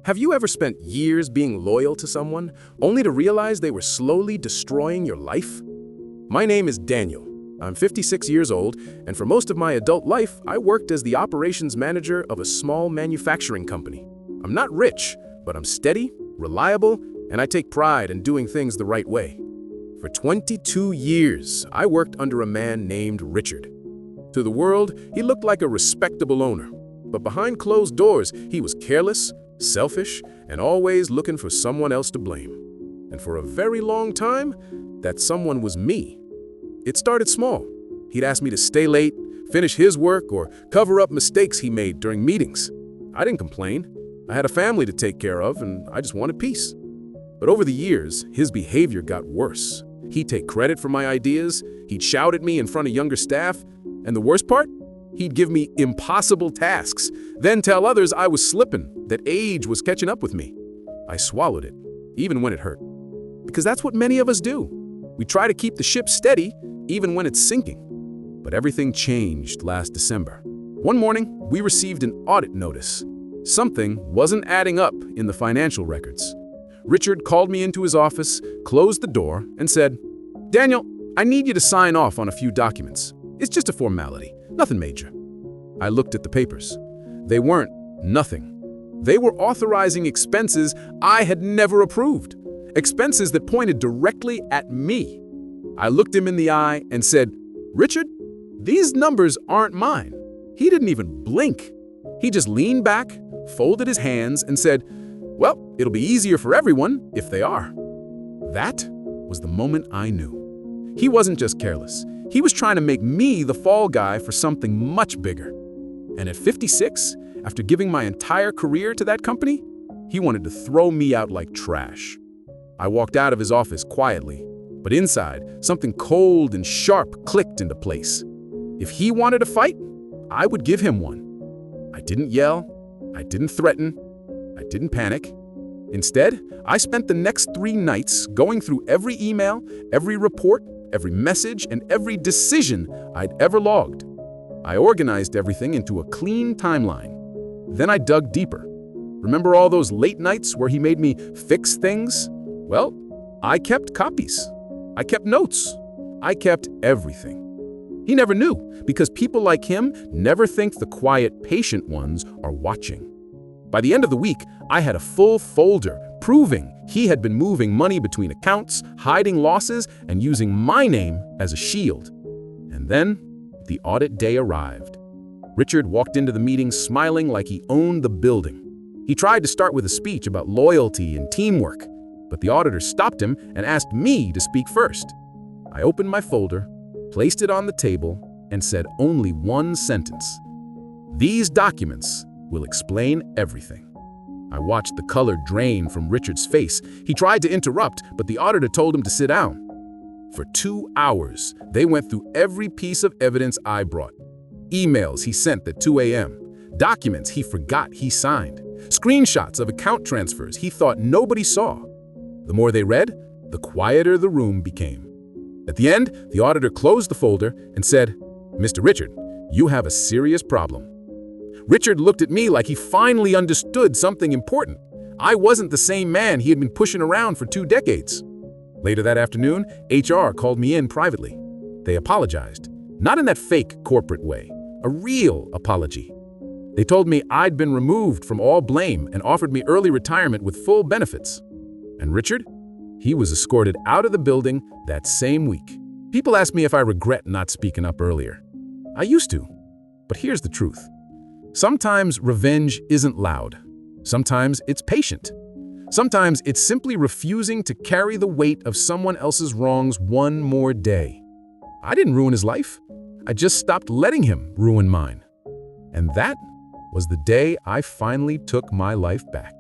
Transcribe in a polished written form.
Have you ever spent years being loyal to someone, only to realize they were slowly destroying your life? My name is Daniel. I'm 56 years old, and for most of my adult life, I worked as the operations manager of a small manufacturing company. I'm not rich, but I'm steady, reliable, and I take pride in doing things the right way. For 22 years, I worked under a man named Richard. To the world, he looked like a respectable owner, but behind closed doors, he was careless, selfish, and always looking for someone else to blame. And for a very long time, that someone was me. It started small. He'd ask me to stay late, finish his work, or cover up mistakes he made during meetings. I didn't complain. I had a family to take care of, and I just wanted peace. But over the years, his behavior got worse. He'd take credit for my ideas, he'd shout at me in front of younger staff, and the worst part? He'd give me impossible tasks, then tell others I was slipping, that age was catching up with me. I swallowed it, even when it hurt. Because that's what many of us do. We try to keep the ship steady, even when it's sinking. But everything changed last December. One morning, we received an audit notice. Something wasn't adding up in the financial records. Richard called me into his office, closed the door, and said, "Daniel, I need you to sign off on a few documents. It's just a formality, nothing major." I looked at the papers. They weren't nothing. They were authorizing expenses I had never approved, expenses that pointed directly at me. I looked him in the eye and said, "Richard, these numbers aren't mine." He didn't even blink. He just leaned back, folded his hands, and said, "Well, it'll be easier for everyone if they are." That was the moment I knew. He wasn't just careless. He was trying to make me the fall guy for something much bigger. And at 56, after giving my entire career to that company, he wanted to throw me out like trash. I walked out of his office quietly, but inside, something cold and sharp clicked into place. If he wanted a fight, I would give him one. I didn't yell, I didn't threaten, I didn't panic. Instead, I spent the next 3 nights going through every email, every report, every message, and every decision I'd ever logged. I organized everything into a clean timeline. Then I dug deeper. Remember all those late nights where he made me fix things? Well, I kept copies. I kept notes. I kept everything. He never knew, because people like him never think the quiet, patient ones are watching. By the end of the week, I had a full folder proving he had been moving money between accounts, hiding losses, and using my name as a shield. And then, the audit day arrived. Richard walked into the meeting smiling like he owned the building. He tried to start with a speech about loyalty and teamwork, but the auditor stopped him and asked me to speak first. I opened my folder, placed it on the table, and said only one sentence. "These documents will explain everything." I watched the color drain from Richard's face. He tried to interrupt, but the auditor told him to sit down. For 2 hours, they went through every piece of evidence I brought. Emails he sent at 2 a.m., documents he forgot he signed, screenshots of account transfers he thought nobody saw. The more they read, the quieter the room became. At the end, the auditor closed the folder and said, "Mr. Richard, you have a serious problem." Richard looked at me like he finally understood something important. I wasn't the same man he had been pushing around for 2 decades. Later that afternoon, HR called me in privately. They apologized, not in that fake corporate way, a real apology. They told me I'd been removed from all blame and offered me early retirement with full benefits. And Richard? He was escorted out of the building that same week. People ask me if I regret not speaking up earlier. I used to, but here's the truth. Sometimes revenge isn't loud. Sometimes it's patient. Sometimes it's simply refusing to carry the weight of someone else's wrongs one more day. I didn't ruin his life. I just stopped letting him ruin mine. And that was the day I finally took my life back.